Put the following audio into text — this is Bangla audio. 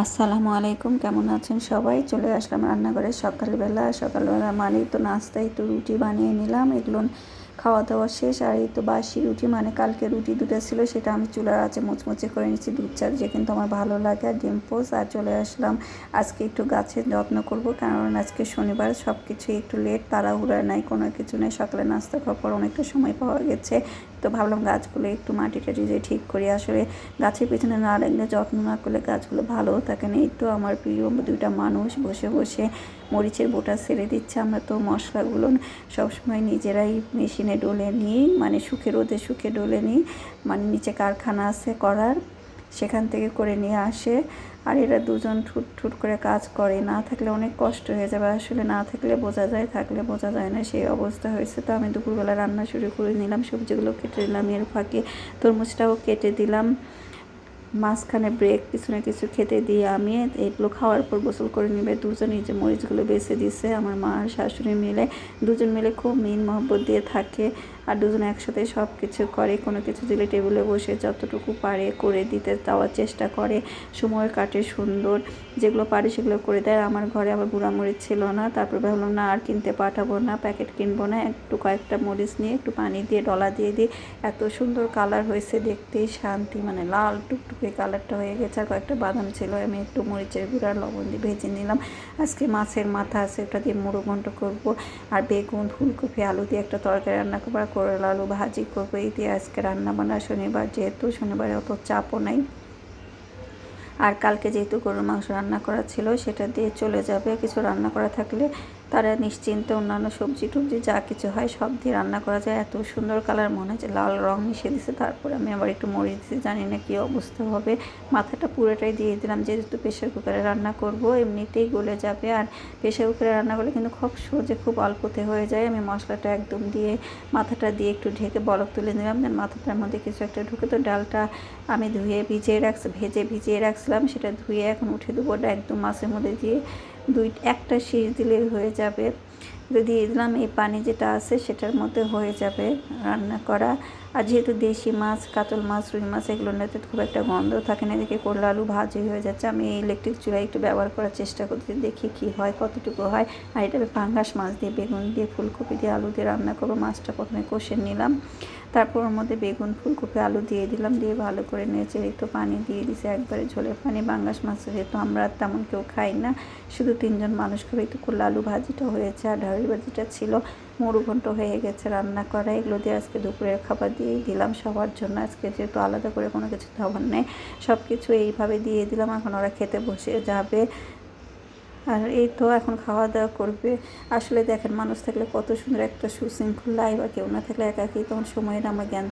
আসসালামু আলাইকুম, কেমন আছেন সবাই? চলে আসলাম রান্নাঘরে সকালবেলা মানেই তো নাস্তায় তো রুটি বানিয়ে নিলাম। এগুলো খাওয়া দাওয়া শেষ। আর এই তো বাসি রুটি, মানে কালকে রুটি দুটো ছিল, সেটা আমি চুলার আঁচে মুচমুচে করে নিচ্ছি দুধ চা দিয়ে, কিন্তু আমার ভালো লাগে। আর ডিম পোস্ট। আর চলে আসলাম আজকে একটু গাছের যত্ন করব, কারণ আজকে শনিবার, সব কিছুই একটু লেট, তাড়াহুড়া নাই, কোনো কিছু নেই। সকালে নাস্তা খাওয়ার পর অনেকটা সময় পাওয়া গেছে, তো ভাবলাম গাছগুলো একটু মাটি টাটি দিয়ে ঠিক করি। আসলে গাছের পিছনে না লাগলে, যত্ন না করলে গাছগুলো ভালোও থাকে না। এই তো আমার প্রিয় দুইটা মানুষ বসে বসে মরিচের বোটা ছেড়ে দিচ্ছে। আমরা তো মশলাগুলো সবসময় নিজেরাই মেশিনে ডলে নিই, মানে রোদে শুকে ডলে নিই, মানে নিচে কারখানা আছে করার, সেখান থেকে করে নিয়ে আসে। আর এরা দুজন ঠুট ঠুট করে কাজ করে, না থাকলে অনেক কষ্ট হয়ে যাবে। আসলে না থাকলে বোঝা যায়, থাকলে বোঝা যায় না, সেই অবস্থা হয়েছে। তো আমি দুপুরবেলা রান্না শুরু করে নিলাম, সবজিগুলো কেটে দিলাম, এর ফাঁকে তরমুজটাও কেটে দিলাম। মাঝখানে ব্রেক, পিছনে কিছু খেতে দিয়ে আমি এগুলো খাওয়ার পর গোসল করে নেবে দুজনই। যে মরিচগুলো বেছে দিছে আমার মা আর শাশুড়ি মিলে, দুজন মিলে খুব মিন মহব্বত দিয়ে থাকে। আর দুজন একসাথে সব কিছু করে, কোনো কিছু দিলে টেবিলে বসে যতটুকু পারে করে দিতে দেওয়ার চেষ্টা করে, সময় কাটে সুন্দর। যেগুলো পারে সেগুলো করে দেয়। আমার ঘরে আবার গুঁড়া মরিচ ছিল না, তারপর ভাবলাম না আর কিনতে পাঠাবো না, প্যাকেট কিনবো না, একটু কয়েকটা মরিচ নিয়ে একটু পানি দিয়ে ডলা দিয়ে দিই। এত সুন্দর কালার হয়েছে, দেখতেই শান্তি, মানে লাল টুকটুকে কালারটা হয়ে গেছে। আর কয়েকটা বাদাম ছিল, আমি একটু মরিচের গুঁড়া লবণ দিয়ে ভেজে নিলাম। আজকে মাছের মাথা আছে, ওটা দিয়ে মুড়ো ঘন্ট করবো। আর বেগুন, ফুলকপি, আলু দিয়ে একটা তরকারি রান্না করবো, আর করলা আলু ভাজি করবো। এই দিয়ে আজকে রান্না বান্না। শনিবার যেহেতু, শনিবারে অত চাপও নাই। আর কালকে যেহেতু গরুর মাংস রান্না করা ছিল, সেটা দিয়ে চলে যাবে। কিছু রান্না করা থাকলে তারা নিশ্চিন্তে অন্যান্য সবজি টবজি যা কিছু হয় সব দিয়ে রান্না করা যায়। এত সুন্দর কালার, মনে হচ্ছে লাল রং মিশিয়ে দিচ্ছে। তারপরে আমি আবার একটু মরিচ দিচ্ছি, জানি না কী অবস্থা হবে। মাথাটা পুরোটাই দিয়ে দিলাম, যেহেতু প্রেশার কুকারে রান্না করব, এমনিতেই গলে যাবে। আর প্রেশার কুকারে রান্না করলে কিন্তু খুব সহজে, খুব অল্পতে হয়ে যায়। আমি মশলাটা একদম দিয়ে মাথাটা দিয়ে একটু ঢেকে বলক তুলে নিলাম, দেন মাথাটার মধ্যে কিছু একটা ঢুকে। তো ডালটা আমি ধুয়ে ভিজিয়ে রাখছিলাম, সেটা ধুয়ে এখন উঠে দেবো। ওটা একদম মাছের মধ্যে দিয়ে একটা শীষ দিলেই হয়ে যাবে। দিয়ে দিলাম, এই পানি যেটা আছে সেটার মধ্যে হয়ে যাবে রান্না করা। আর যেহেতু দেশি মাছ, কাতল মাছ, রুই মাছ, এগুলোর মধ্যে খুব একটা গন্ধ থাকে না। এদিকে করলা আলু ভাজি হয়ে যাচ্ছে। আমি এই ইলেকট্রিক চুলায় একটু ব্যবহার করার চেষ্টা করছি, দেখি কি হয়, কতটুকু হয়। আর এটা পাঙ্গাস মাছ দিয়ে, বেগুন দিয়ে, ফুলকপি দিয়ে, আলু দিয়ে রান্না করবো। মাছটা প্রথমে কষে নিলাম, তারপর ওর মধ্যে বেগুন, ফুলকপি, আলু দিয়ে দিলাম, দিয়ে ভালো করে নেড়ে একটু পানি দিয়ে দিছি, একবারে ঝোলের পানি। পাঙ্গাস মাছ যেহেতু আমরা তেমন কেউ খাই না, শুধু 3জন মানুষ খাবে। একটু করলা আলু ভাজিটা হয়েছে, আর ঢাড়ি ভাজিটা ছিল, মুড়ো ঘন্ট হয়ে গেছে রান্না করা। এগুলো দিয়ে আজকে দুপুরের খাবার দিয়েই দিলাম সবার জন্য। আজকে যেহেতু আলাদা করে কোনো কিছু খাবার নেই, সব কিছু এইভাবে দিয়ে দিলাম। এখন ওরা খেতে বসে যাবে। আর এই তো এখন খাওয়া দাওয়া করবে। আসলে দেখেন, মানুষ থাকলে কত সুন্দর একটা সুশৃঙ্খল লাইফ, আর কেউ না থাকলে একাকী, তখন সময়ের আমার জ্ঞান